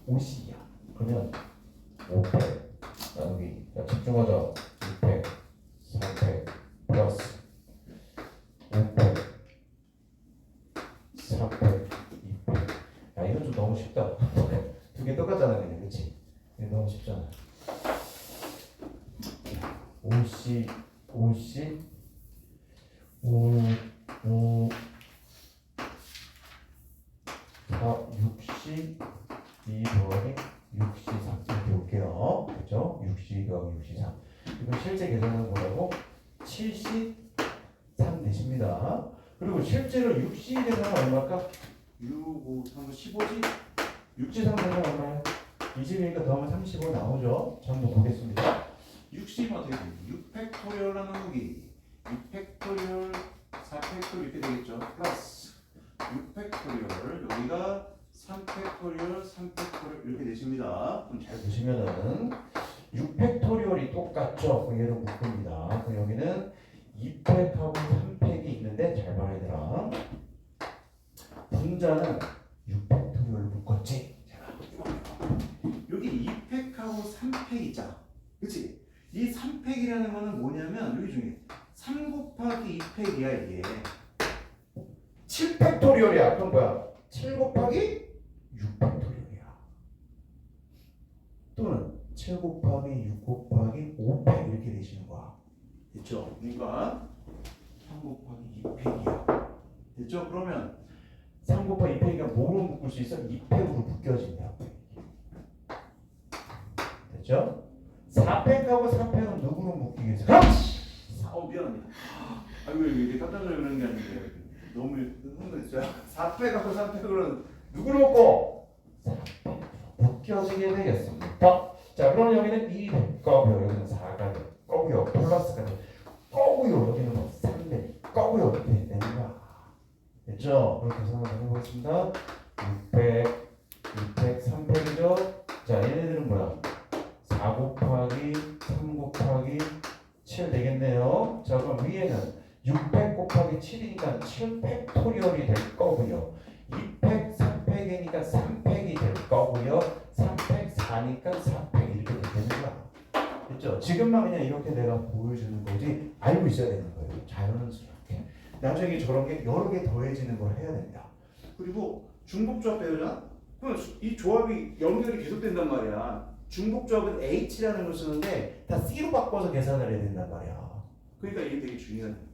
50이야. 그러면 5팩. 여기. 자, 집중하자. 6팩. 3팩. 플러스 5팩. 3팩. 2팩. 야, 이건 좀 너무 쉽다. 두 개 똑같잖아, 그냥. 그치? 이거 너무 쉽잖아. 5C, 5C, 5, 5, 4, 6C, 2 더하기 6C, 3 이렇게 볼게요. 그렇죠? 6C 더하기 6C, 3 이건 실제 계산은 뭐라고? 7C, 3 되십니다. 그리고 실제로 6C 계산은 얼마일까? 6, 5, 3, 15지? 6C, 3 계산은 얼마야? 20이니까 더하면 35 나오죠? 자, 한번 보겠습니다. 60은 어떻게 돼요? 6팩토리얼 나누기 2팩토리얼 4팩토리얼 이렇게 되겠죠? 플러스 6팩토리얼 여기가 3팩토리얼 3팩토리얼 이렇게 되십니다. 그럼 잘 보시면은 6팩토리얼이 똑같죠? 그럼 얘를 묶습니다. 그럼 여기는 2팩하고 3팩이 있는데 잘 봐야 되라. 분자는 6팩토리얼로 묶었지? 여기 2팩하고 3팩 있잖아. 그치? 이 3팩이라는 거는 뭐냐면 여기 중에 3 곱하기 2팩이야 이게 7팩토리얼이야. 그럼 뭐야? 7 곱하기 6팩토리얼이야. 또는 7 곱하기 6 곱하기 5팩 이렇게 되시는 거야. 됐죠? 그러니까 3 곱하기 2팩이야. 됐죠? 그러면 3 곱하기 2팩이가 뭐로 묶을 수 있어? 2팩으로 묶여진다. 됐죠? 4팩하고 3팩은 누구로 묶이겠어? 미안합니다. 아이고 이게 깜짝 놀라 그러는 게 아닌데 너무 흥분했어요. 4팩하고 3팩으로는 누구로 묶어? 4팩으로 묶여지게 되겠습니다. 자, 그럼 여기는 1이 될 거고요. 여기는 4가 될 거고요. 플러스가 될 거고요. 여기는 뭐 3 될 거고요. 이렇게 되는 거야. 됐죠? 그렇게 해서 한번 해보겠습니다. 6팩, 2팩, 3팩이죠? 자, 얘네들은 뭐야? 4 곱하기 3 곱하기 7 되겠네요. 자, 그럼 위에는 6팩 곱하기 7이니까 7팩토리얼이 될 거고요. 2팩 3팩이니까 3팩이 될 거고요. 3팩 4니까 4팩 이렇게 되는 거야. 됐죠? 지금만 그냥 이렇게 내가 보여주는 거지 알고 있어야 되는 거예요. 자연스럽게. 나중에 저런 게 여러 개 더해지는 걸 해야 됩니다. 그리고 중복조합 배우잖아? 그럼 이 조합이 연결이 계속된단 말이야. 중복조합은 H라는 걸 쓰는데 다 C로 바꿔서 계산을 해야 된단 말이야. 그러니까 이게 되게 중요한 말이야.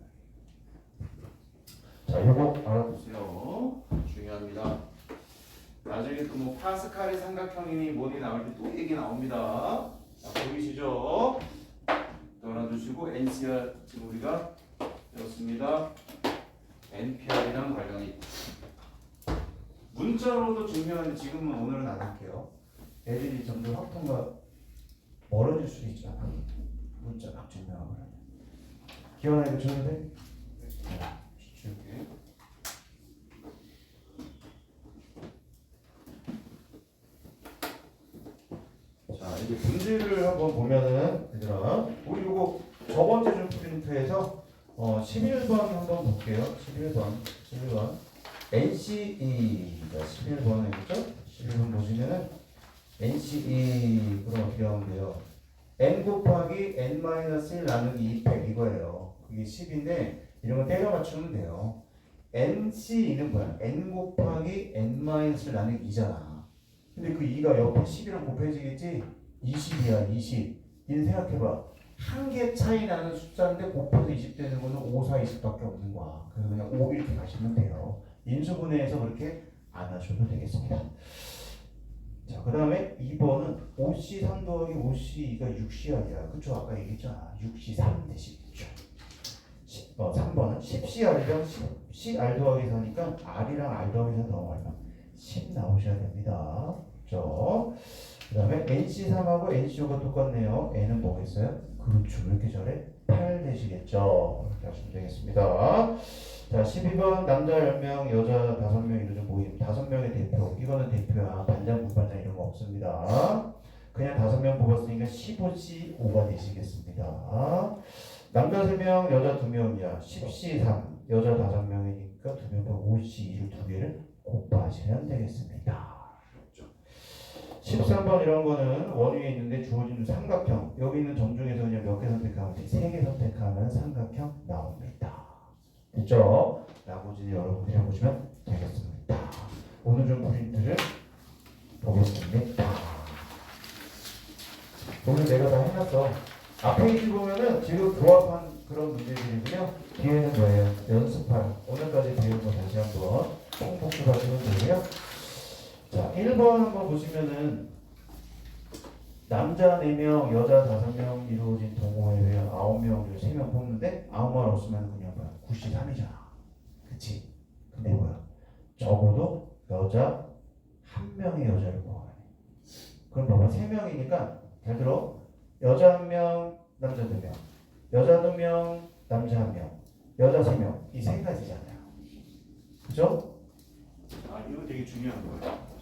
자, 이거 알아두세요. 중요합니다. 나중에 또 뭐 파스칼의 삼각형이니 뭐니 나올 때 또 얘기 나옵니다. 자, 보이시죠? 또 알아두시고 NCR 지금 우리가 배웠습니다. NPR이랑 관련이 있다. 문자로도 증명하는데 지금은 오늘은 안 할게요. 애들이 점점 확통과 멀어질 수 있잖아. 문자 막 증명하면. 기원아 이거 줘도 돼? 줄게. 자 이제 문제를 한번 보면은 얘들아 우리 요거 저번 주 프린트에서 11번 한번 볼게요. 11번 NCE가 11번이죠? 11번 보시면은 NCE 그럼 어떻게 하면 돼요? N 곱하기 N-1 나누기 2팩 이거예요. 그게 10인데 이런 거 때려 맞추면 돼요. NCE는 뭐야? N 곱하기 N-1 나누기 2잖아. 근데 그 2가 옆에 10이랑 곱해지겠지? 20이야 20. 이는 생각해봐. 한 개 차이 나는 숫자인데 곱해서 20 되는 거는 5, 4, 20밖에 없는 거야. 그래서 그냥 5 이렇게 가시면 돼요. 인수분해해서 그렇게 안 하셔도 되겠습니다. 자, 그 다음에 2번은 5C3 더하기 5C2가 6CR이야. 그쵸? 아까 얘기했잖아. 6C3 대시겠죠. 3번은 10CR이랑 10CR 더하기 4니까 R이랑 R 더하기 4 더하면 10 나오셔야 됩니다. 그쵸? 그 다음에 NC3하고 NC5가 똑같네요. N은 뭐겠어요? 그렇죠. 왜 이렇게 잘해? 8 되시겠죠? 이렇게 하시면 되겠습니다. 자, 12번 남자 10명, 여자 5명 이루어진 모임. 5명의 대표. 이거는 대표야. 반장, 부반장 이런 거 없습니다. 그냥 5명 뽑았으니까 15C5가 되시겠습니다. 남자 3명, 여자 2명이야. 10C3. 여자 5명이니까 2명 더 5C2를 2개를 곱하시면 되겠습니다. 13번 이런 거는 원위에 있는데 주어진 삼각형. 여기 있는 점 중에서 그냥 몇 개 선택하면 돼? 3개 선택하면 삼각형 나옵니다. 됐죠? 나머지 여러분들이 해보시면 되겠습니다. 오늘 좀 프린트를 보겠습니다. 오늘 내가 다 해놨어. 앞에 페이지 보면은 지금 조합한 그런 문제들이고요. 뒤에는 뭐예요? 연습할 오늘까지 배운 거 다시 한번 복습하시면 되고요. 자, 1번 한번 보시면은 남자 4명, 여자 5명 이루어진 동호회에 9명, 3명 뽑는데 9명 없으면 그냥 뭐야? 93이잖아. 그치? 근데 뭐야? 적어도 여자 1명의 여자를 뽑아야 돼. 그럼 봐봐. 3명이니까 잘 들어. 여자 1명, 남자 2명. 여자 2명, 남자 1명. 여자 3명. 이 3가지잖아요. 그죠? 아, 이거 되게 중요한 거예요.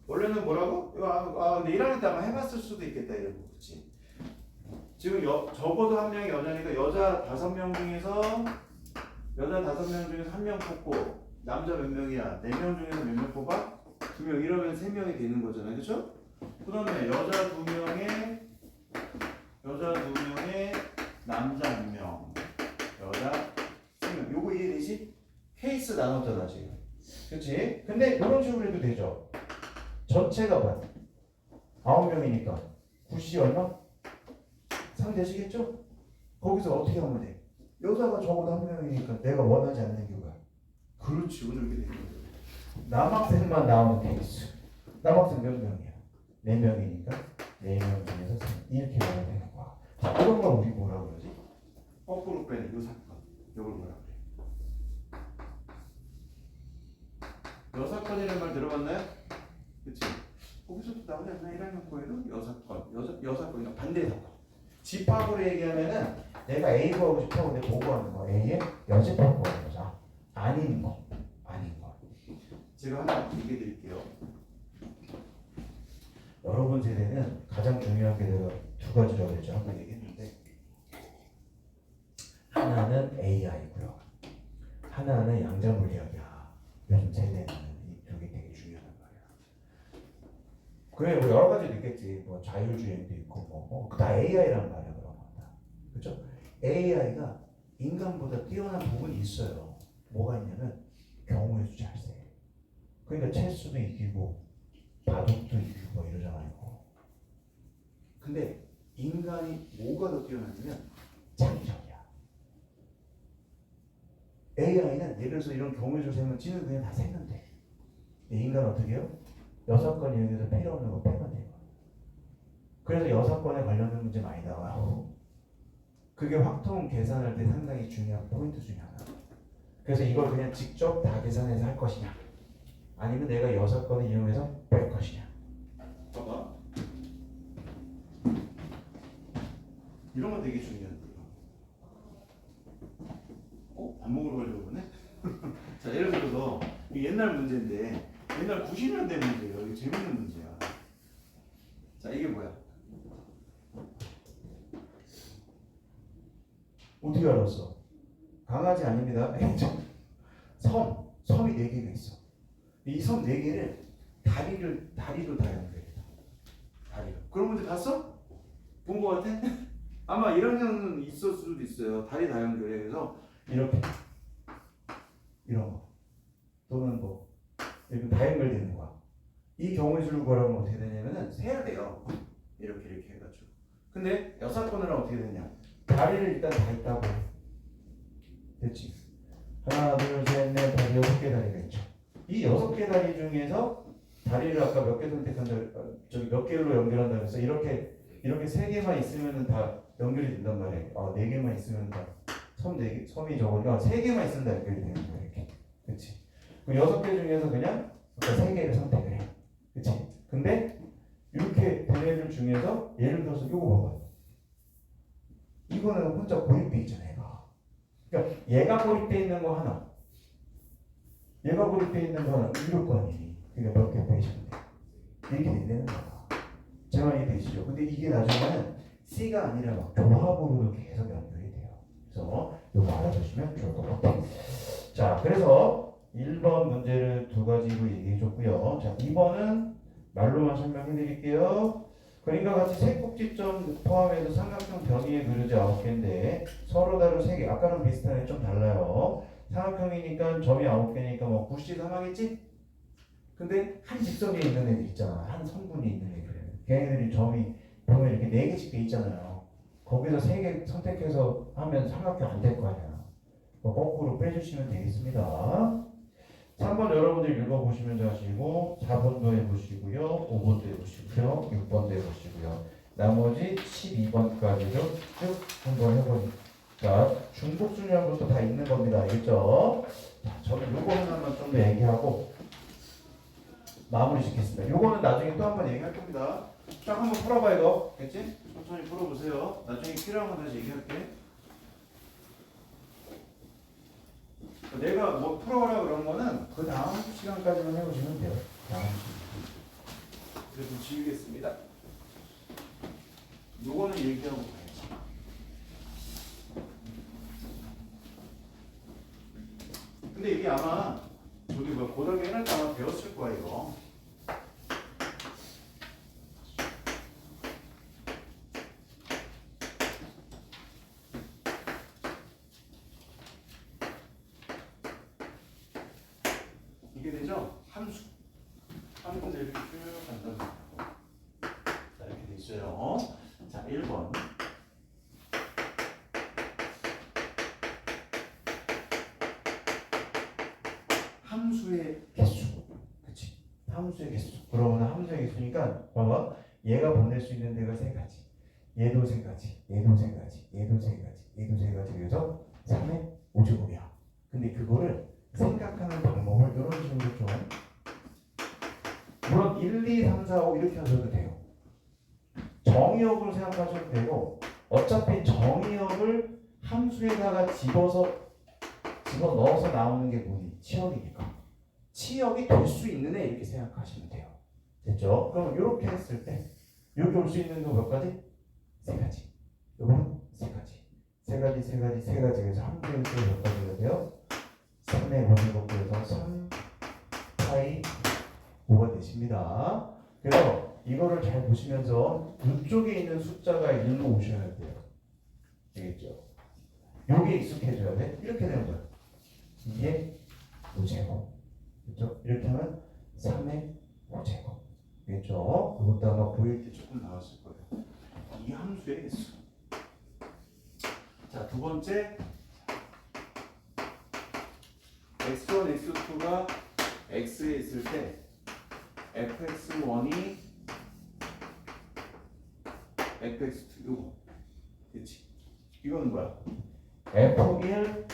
원래는 뭐라고? 근데 1학년 때 아마 해봤을 수도 있겠다 이러고. 그치? 지금 적어도 1명이 여자니까 여자 5명 중에서 1명 뽑고 남자 몇 명이야? 4명 중에서 몇 명 뽑아? 2명 이러면 3명이 되는 거잖아요. 그쵸? 그 다음에 여자 2명에 남자 1명 여자 3명 요거 이해되지? 케이스 나눴잖아 지금. 그치? 근데 이런 식으로 해도 되죠. 전체가 뭐야? 9명이니까 9C 얼마? 3 되시겠죠? 거기서 어떻게 하면 돼? 여자가 적어도 1명이니까 내가 원하지 않는 게 뭐야? 그렇지 오늘 이렇게 되는 거야. 남학생만 나오는 케이스. 남학생 몇 명이야? 4명이니까 4명 중에서 3 이렇게 하면 되는 거야. 자, 이런 걸 우리 뭐라 그러지? 거꾸로 빼는 요 사건. 이걸 뭐라 그래? 여사건이라는 말 들어봤나요? 그치? 거기서도 나오지 않나? 1학년 거에도 여사건이나 반대 사건. 집합으로 얘기하면은 내가 A 구하고 싶어 근데 보고하는 거 A에 여집합 구하는 거죠. 아닌 거. 제가 하나 얘기해 드릴게요. 여러분 세대는 가장 중요한 게 내가 2가지라고 했죠. 한번 얘기했는데 하나는 AI고요. 하나는 양자물리학이야. 요즘 세대는 이 2개 되게 중요한 거예요. 그래 뭐 여러 가지도 있겠지. 뭐 자율주행도 있고 뭐 다 AI라는 말이야 그런 거 다. 그렇죠? AI가 인간보다 뛰어난 부분이 있어요. 뭐가 있냐면 경우의 수 잘 세. 그러니까 체수도 이기고 바둑도 이기고 뭐 이러잖아요. 근데 인간이 뭐가 더 뛰어나냐면 창의력이야. AI는 예를 들어서 이런 경우의 수 세면 지는 그냥 다 세면 돼. 인간은 어떻게 해요? 6건이 여기서 필요 없는 거 빼면 돼요. 그래서 6건에 관련된 문제 많이 나와요. 그게 확통 계산할 때 상당히 중요한 포인트 중에 하나. 그래서 이걸 그냥 직접 다 계산해서 할 것이냐, 아니면 내가 여사건을 이용해서 뺄 것이냐. 봐봐. 이런 거 되게 중요한데. 밥 먹으러 가려고 그러네? 자, 예를 들어서 이 옛날 문제인데 옛날 90년대 문제예요. 이게 재밌는 문제야. 자, 이게 뭐야? 어떻게 알았어? 강아지 아닙니다. 섬이 4개가 있어. 이 섬 4개를 다리로 다 연결해. 다리로. 그런 문제 봤어? 본 거 같아? 아마 1학년은 있을 수도 있어요. 다리 다 연결해. 그래서 이렇게 이런 거 또는 뭐 이렇게 다 연결되는 거야. 이 경우의 수를 구하라면 어떻게 되냐면은 세야 돼요. 이렇게 해가지고. 근데 여사건은 어떻게 되냐? 다리를 일단 다 있다고. 됐지? 하나, 둘, 셋, 넷, 다섯, 6개 다리가 있죠. 이 6개 다리 중에서 다리를 아까 몇 개 선택한다, 저기 몇 개로 연결한다고 해서 이렇게 3개만 있으면은 다 연결이 된단 말이에요. 4개만 있으면 다 섬이 저거니까 3개만 있으면 다 연결이 되는 거야, 이렇게. 그치? 그 6개 중에서 그냥 3개를 선택을 해. 그치? 근데 이렇게 된 애들 중에서 예를 들어서 이거 봐봐. 이거는 혼자 고립돼 있잖아, 얘가. 그러니까 얘가 고립돼 있는 거 하나, 얘가 고립돼 있는 거 하나, 이럴 거 아니니. 그러니까 몇 개 빼시면 돼. 이렇게 되는 거야. 제 말이 되시죠? 근데 이게 나중에는 C가 아니라 막 조합으로 계속 연결이 돼요. 그래서 이거 알아두시면 좋을 것 같아요. 자, 그래서 1번 문제를 2가지로 얘기해 줬고요. 자, 2번은 말로만 설명해 드릴게요. 그림과 같이 세 꼭지점 포함해서 삼각형 변이의 그려지 9개인데 서로 다른 3개. 아까랑 비슷하게 좀 달라요. 삼각형이니까 점이 9개니까 뭐 9씩 3하겠지? 근데 한 직선에 있는 애들 있잖아. 한 성분이 있는 애들. 걔네들이 점이 보면 이렇게 4개씩 돼 있잖아요. 거기서 3개 선택해서 하면 삼각형 안 될 거 아니야. 거꾸로 빼주시면 되겠습니다. 3번 여러분들 읽어보시면 되시고 4번도 해보시고요. 5번도 해보시고요. 6번도 해보시고요. 나머지 12번까지도 쭉 한번 해보니까 중복순위한 것도 다 있는 겁니다. 알겠죠? 자, 저는 요거 하나만 좀 더 얘기하고 마무리 짓겠습니다. 요거는 나중에 또 한번 얘기할 겁니다. 딱 한번 풀어봐 이거. 알겠지? 천천히 풀어보세요. 나중에 필요한 건 다시 얘기할게. 내가 뭐 풀어라 그런 거는 그 다음 시간까지만 해보시면 돼요. 다음 시간. 그래서 지우겠습니다. 요거는 얘기하고 가야지. 근데 이게 아마 저기 뭐 고등학교 옛날 때 아마 배웠을 거야 이거. 이게 되죠? 함수. 함수 이렇게 쭉 간단 말이에요. 자, 이렇게 돼 있어요. 자, 1번. 함수의 개수. 그치? 함수의 개수. 그러면 함수의 개수니까 봐봐. 얘가 보낼 수 있는 데가 3가지. 얘도 3가지. 얘도 3가지. 얘도 3가지. 얘도 3가지. 그래서 3의 5제곱이야. 근데 그거를 생각하는 방법을 이런 식으로 좀 물론 1, 2, 3, 4, 5 이렇게 하셔도 돼요. 정의역을 생각하셔도 되고 어차피 정의역을 함수에다가 집어넣어서 나오는 게 뭐니? 치역이니까 치역이 될 수 있는 애 이렇게 생각하시면 돼요. 됐죠? 그럼 이렇게 했을 때 여기 올 수 있는 거 몇 가지? 3가지. 요거는 3가지. 3가지. 그래서 함수의 몇 가지가 돼요? 3의 5제곱 그래서 3 파이 5가 되십니다. 그래서 이거를 잘 보시면서 이쪽에 있는 숫자가 1로 오셔야 돼요. 알겠죠? 요게 익숙해져야 돼. 이렇게 되는 거야. 이게 5제곱. 그렇죠? 이렇게 하면 3의 5제곱. 알겠죠? 그것도 아마 보일 때 조금 나왔을 거예요. 이 함수의 개수. 자, 두 번째. x1, x2가 x에 있을 때 fx1이 fx2 요거. 그치? 이거는 뭐야? F1,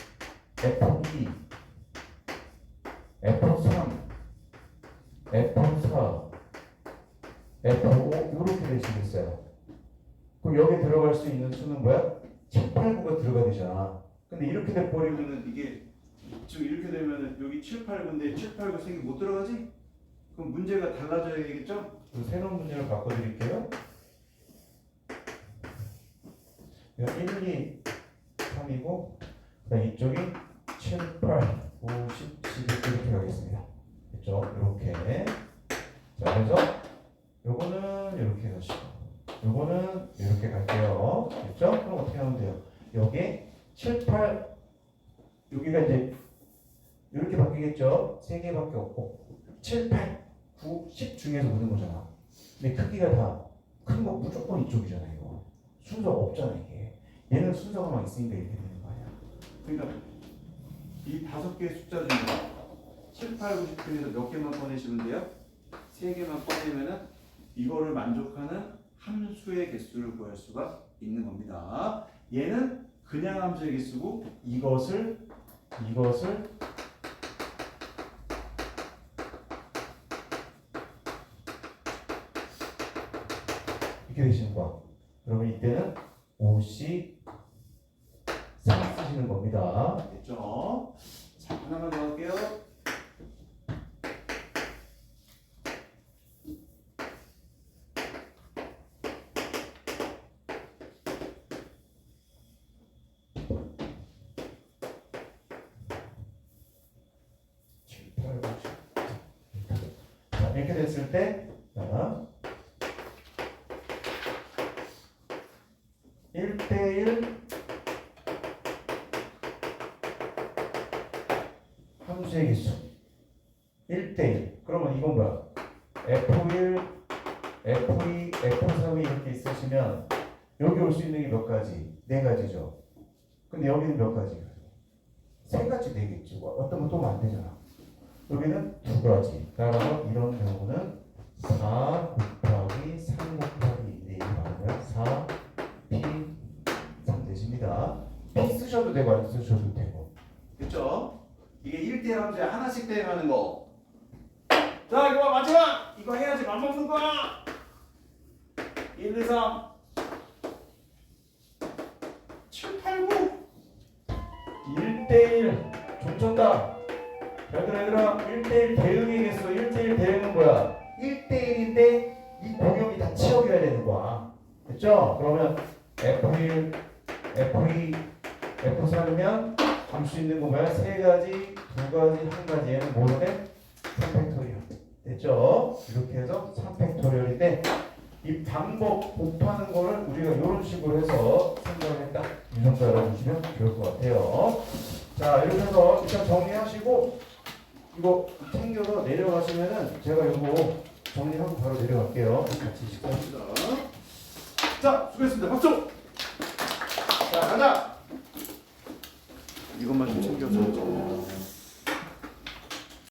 F2, F3, F4, F5 이렇게 되시겠어요. 그럼 여기 들어갈 수 있는 수는 뭐야? 7, 8, 9가 들어가야 되잖아. 근데 이렇게 돼버리면 그러면은 이게 지금 이렇게 되면은 여기 7, 8, 9인데 7, 8, 9 3개 못 들어가지? 그럼 문제가 달라져야 되겠죠? 새로운 문제를 바꿔드릴게요. 1, 2, 3이고 그다음 이쪽이 7, 8, 9, 10, 11 이렇게 가겠습니다. 됐죠? 이렇게. 자, 그래서 요거는 이렇게 가시고 요거는 이렇게 갈게요. 됐죠? 그럼 어떻게 하면 돼요? 여기 7, 8 여기가 이제 이렇게 바뀌겠죠? 3개밖에 없고 7, 8, 9, 10 중에서 보는 거잖아. 근데 크기가 다 큰 거 무조건 이쪽이잖아. 이거 순서가 없잖아. 이게 얘는 순서가 막 있으니까 이렇게 되는 거 아니야. 그러니까 이 5개의 숫자 중에 7, 8, 9, 10 중에서 몇 개만 꺼내시면 돼요? 3개만 꺼내면은 이거를 만족하는 함수의 개수를 구할 수가 있는 겁니다. 얘는 그냥 함수의 개수고 이것을 이렇게 되시는 거야. 그러면 이때는 5C 3 쓰시는 겁니다. 됐죠? 자, 하나만 더 할게요. 자, 이렇게 됐을 때, 자, 1대1 함수의 개수 1대1 그러면 이건 뭐야? F1, F2, F3이 이렇게 있으시면 여기 올 수 있는 게 몇 가지? 4가지죠. 근데 여기는 몇 가지? 3가지 되겠지. 어떤 건 또 안 되잖아. 여기는 2가지. 따라서 이런 경우는 4 곱하기 3 곱하기 4이 나오면 4 P 3 되십니다. P 쓰셔도 되고 안 쓰셔도 되고. 됐죠? 이게 1대 함수에 하나씩 대응하는 거. 자, 이거 마지막! 이거 해야지 맘먹는 거야! 1, 2, 3 7, 8, 9 1대1 종쳤다. 얘들아 1대1 대응이겠어. 1대1 대응은 뭐야? 1대1인데 이 공역이 다 치워져야 되는 거야. 됐죠? 그러면 F1, F2, F3이면 볼 수 있는 거 뭐야? 3가지, 2가지, 1가지 얘는 뭐로 돼? 3팩토리얼. 됐죠? 이렇게 해서 3팩토리얼인데 이 방법 곱하는 거를 우리가 이런 식으로 해서 생각을 했다. 이 정도 알아주시면 좋을 것 같아요. 자, 이렇게 해서 일단 정리하시고 이거 챙겨서 내려가시면은 제가 이거 정리하고 바로 내려갈게요. 같이 식사합시다. 자, 수고했습니다. 박수! 자, 가자! 이것만 좀 챙겨서.